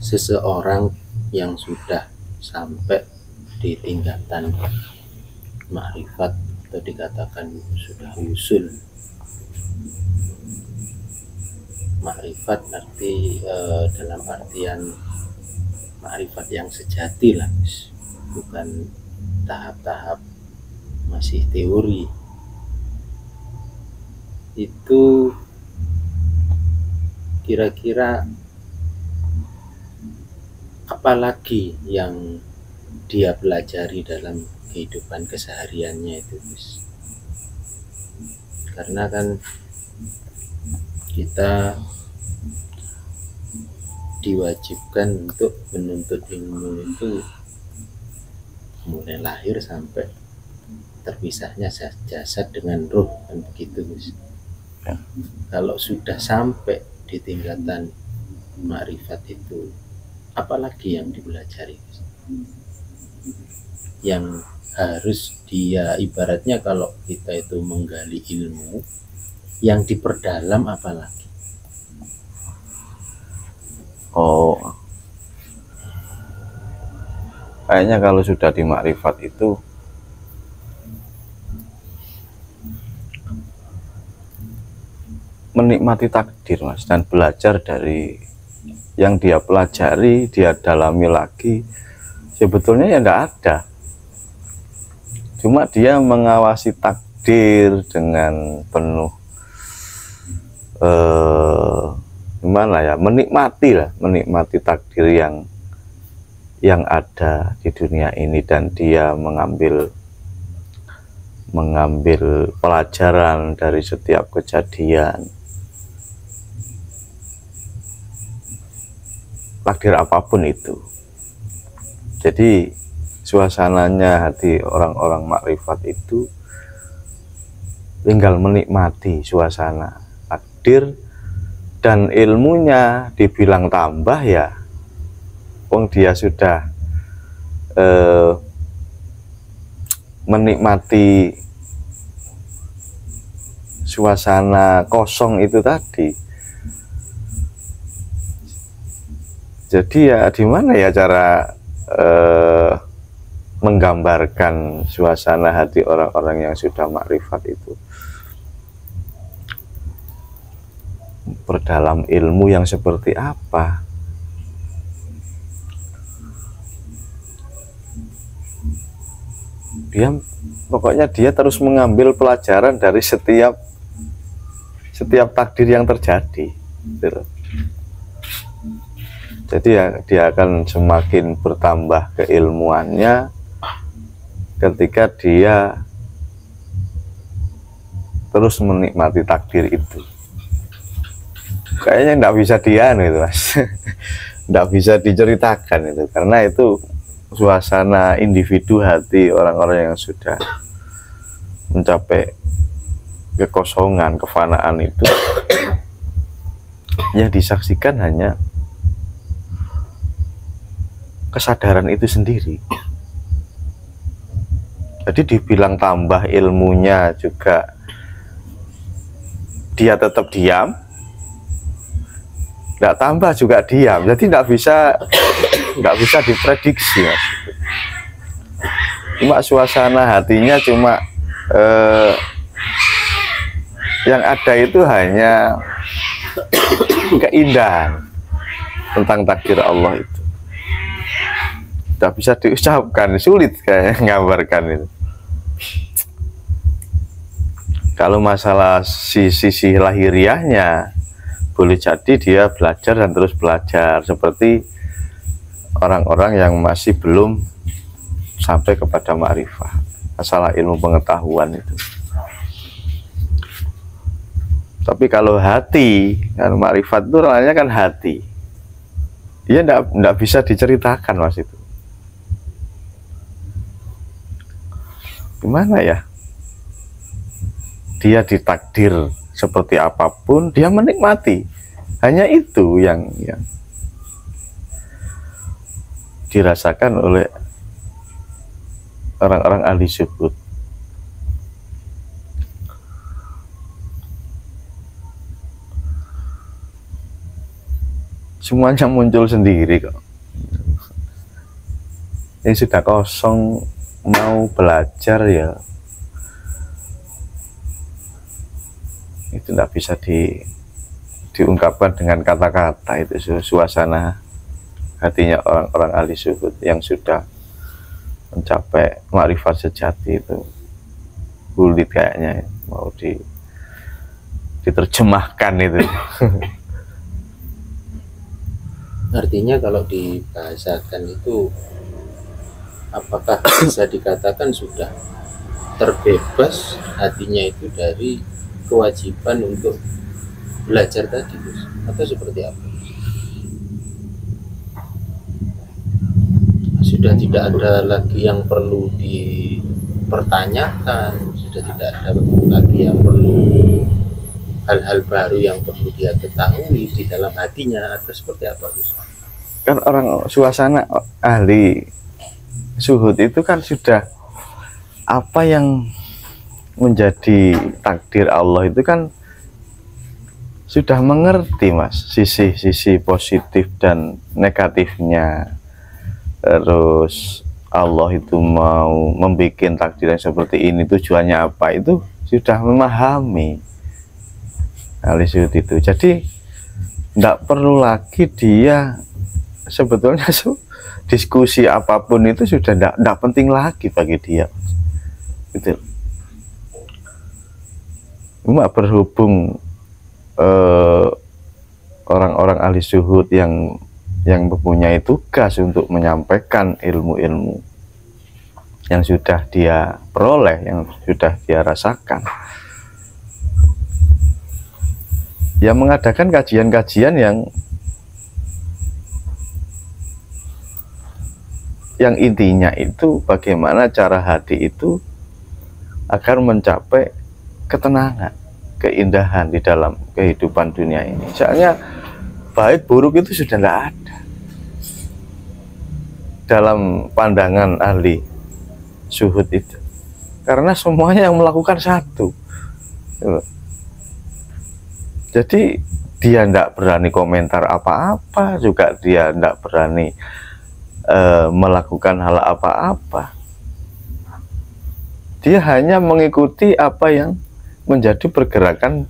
seseorang yang sudah sampai di tingkatan makrifat atau dikatakan sudah usul. Makrifat arti dalam artian makrifat yang sejati lah, bukan tahap-tahap masih teori. Itu kira-kira apalagi yang dia pelajari dalam kehidupan kesehariannya itu, Gus? Karena kan kita diwajibkan untuk menuntut ilmu itu mulai lahir sampai terpisahnya jasad dengan roh, kan begitu, Gus. Ya. Kalau sudah sampai di tingkatan makrifat itu, apalagi yang dipelajari, Gus? Yang harus dia, ibaratnya kalau kita itu menggali ilmu yang diperdalam apalagi? Oh, kayaknya kalau sudah di makrifat itu menikmati takdir, Mas, dan belajar dari yang dia pelajari, dia dalami lagi. Sebetulnya ya enggak ada, cuma dia mengawasi takdir dengan penuh gimana ya, menikmati takdir yang ada di dunia ini, dan dia mengambil pelajaran dari setiap kejadian, takdir apapun itu. Jadi suasananya hati orang-orang makrifat itu tinggal menikmati suasana takdir, dan ilmunya dibilang tambah ya, wong dia sudah menikmati suasana kosong itu tadi. Jadi ya di mana ya cara menggambarkan suasana hati orang-orang yang sudah makrifat itu? Perdalam ilmu yang seperti apa? Pokoknya dia terus mengambil pelajaran dari setiap takdir yang terjadi. Jadi ya dia akan semakin bertambah keilmuannya ketika dia terus menikmati takdir itu. Kayaknya enggak bisa itu, Mas. Enggak bisa diceritakan itu, karena itu suasana individu hati orang-orang yang sudah mencapai kekosongan, kefanaan itu. Yang disaksikan hanya kesadaran itu sendiri. Jadi dibilang tambah ilmunya juga dia tetap diam, nggak tambah juga diam. Jadi nggak bisa diprediksi, Mas. Cuma suasana hatinya cuma yang ada itu hanya keindahan tentang takdir Allah itu. Tidak bisa diucapkan, sulit kayak menggambarkan itu. Kalau masalah sisi lahiriahnya, boleh jadi dia belajar dan terus belajar, seperti orang-orang yang masih belum sampai kepada ma'rifah, masalah ilmu pengetahuan itu. Tapi kalau hati, kan ma'rifat itu namanya kan hati, dia enggak bisa diceritakan, Mas, itu. Gimana ya? Dia ditakdir seperti apapun, dia menikmati. Hanya itu yang dirasakan oleh orang-orang ahli syuhud. semuanya muncul sendiri kok. Ini sudah kosong, mau belajar ya itu tidak bisa diungkapkan dengan kata-kata. Itu suasana hatinya orang-orang ahli zuhud yang sudah mencapai makrifat sejati. Itu sulit kayaknya mau diterjemahkan itu. Artinya kalau dibahasakan itu, apakah bisa dikatakan sudah terbebas hatinya itu dari kewajiban untuk belajar tadi, Gus? Atau seperti apa? Sudah tidak ada lagi yang perlu dipertanyakan, sudah tidak ada lagi yang perlu, hal-hal baru yang perlu dia ketahui di dalam hatinya, atau seperti apa, Gus? Kan orang suasana ahli zuhud itu kan sudah apa yang menjadi takdir Allah itu kan sudah mengerti, Mas, sisi-sisi positif dan negatifnya. Terus Allah itu mau membuat takdir yang seperti ini, tujuannya apa, itu sudah memahami ahli zuhud itu. Jadi tidak perlu lagi dia sebetulnya diskusi apapun itu sudah tidak penting lagi bagi dia. Gitu. Cuma berhubung orang-orang ahli zuhud yang mempunyai tugas untuk menyampaikan ilmu-ilmu yang sudah dia peroleh, yang sudah dia rasakan, ya mengadakan kajian-kajian yang intinya itu bagaimana cara hati itu agar mencapai ketenangan, keindahan di dalam kehidupan dunia ini. Soalnya baik buruk itu sudah tidak ada dalam pandangan ahli zuhud itu, karena semuanya yang melakukan satu. Jadi dia tidak berani komentar apa-apa, juga dia tidak berani melakukan hal apa-apa. Dia hanya mengikuti apa yang menjadi pergerakan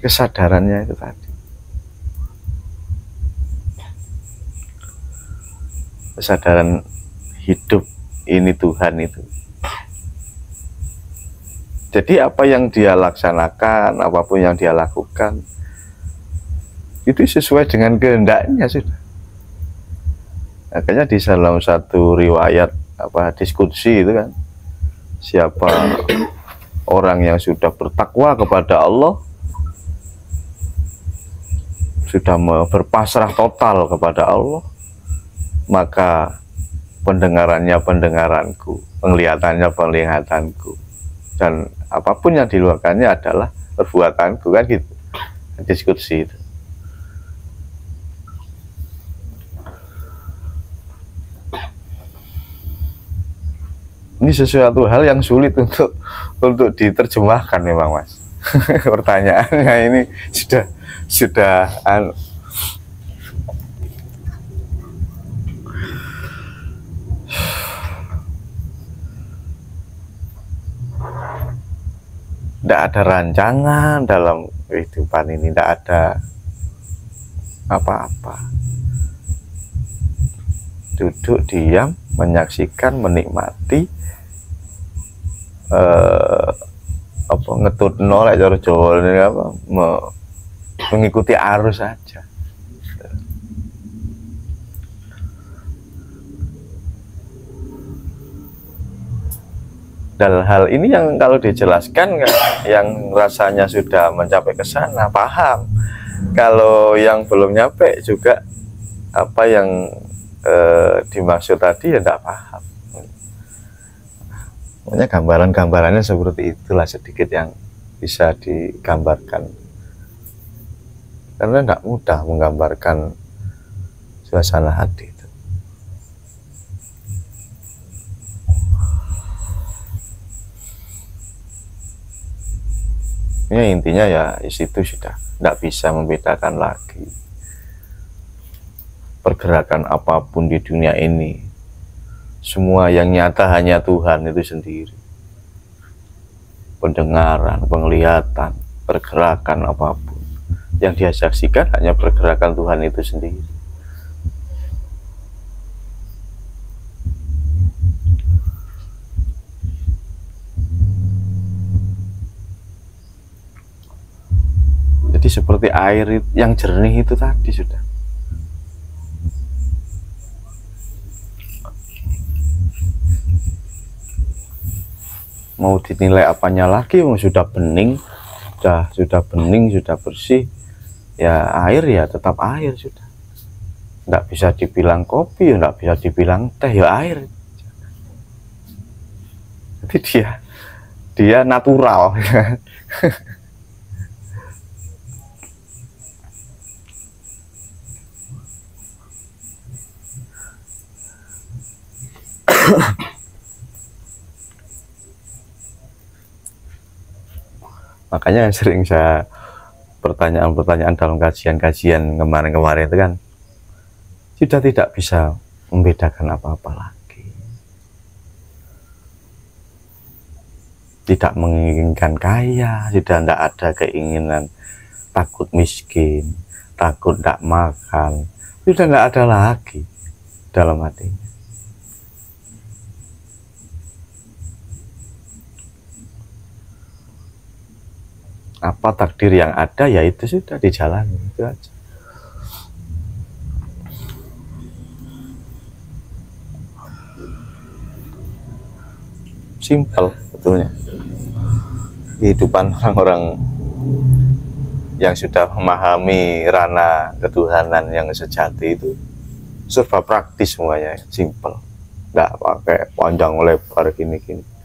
kesadarannya itu tadi. Kesadaran hidup ini Tuhan itu. Jadi apa yang dia laksanakan, apapun yang dia lakukan, itu sesuai dengan kehendaknya sudah. Makanya di dalam satu riwayat diskusi itu kan, siapa orang yang sudah bertakwa kepada Allah, sudah berpasrah total kepada Allah, maka pendengarannya pendengaranku, penglihatannya penglihatanku, dan apapun yang dilakukannya adalah perbuatanku, kan gitu diskusi itu. Ini sesuatu hal yang sulit untuk diterjemahkan memang, Mas. Pertanyaannya ini sudah tidak ada rancangan dalam kehidupan ini, tidak ada apa-apa. Duduk diam, menyaksikan, menikmati, ngetut nolak cara Jawa ini mengikuti arus saja. Dan hal ini yang kalau dijelaskan yang rasanya sudah mencapai ke sana paham. Kalau yang belum nyampe juga apa yang dimaksud tadi ya tidak paham. Makanya gambaran-gambarannya seperti itulah sedikit yang bisa digambarkan. Karena tidak mudah menggambarkan suasana hati itu. Ya intinya ya itu sudah tidak bisa membedakan lagi. Pergerakan apapun di dunia ini, semua yang nyata hanya Tuhan itu sendiri. Pendengaran, penglihatan, pergerakan apapun yang dia saksikan hanya pergerakan Tuhan itu sendiri. Jadi seperti air yang jernih itu tadi sudah. Mau dinilai apanya lagi, sudah bening, sudah bening, sudah bersih. Ya air ya tetap air sudah. Nggak bisa dibilang kopi, nggak bisa dibilang teh, ya air. Jadi dia natural. Makanya sering saya pertanyaan-pertanyaan dalam kajian-kajian kemarin-kemarin itu kan sudah tidak bisa membedakan apa-apa lagi. Tidak menginginkan kaya, sudah tidak ada keinginan takut miskin, takut tidak makan, sudah tidak ada lagi dalam hatinya. Apa takdir yang ada ya itu sudah dijalani, itu aja. Simpel betulnya. Kehidupan orang-orang yang sudah memahami ranah ketuhanan yang sejati itu serba praktis semuanya, simpel, nggak pakai panjang lebar gini-gini.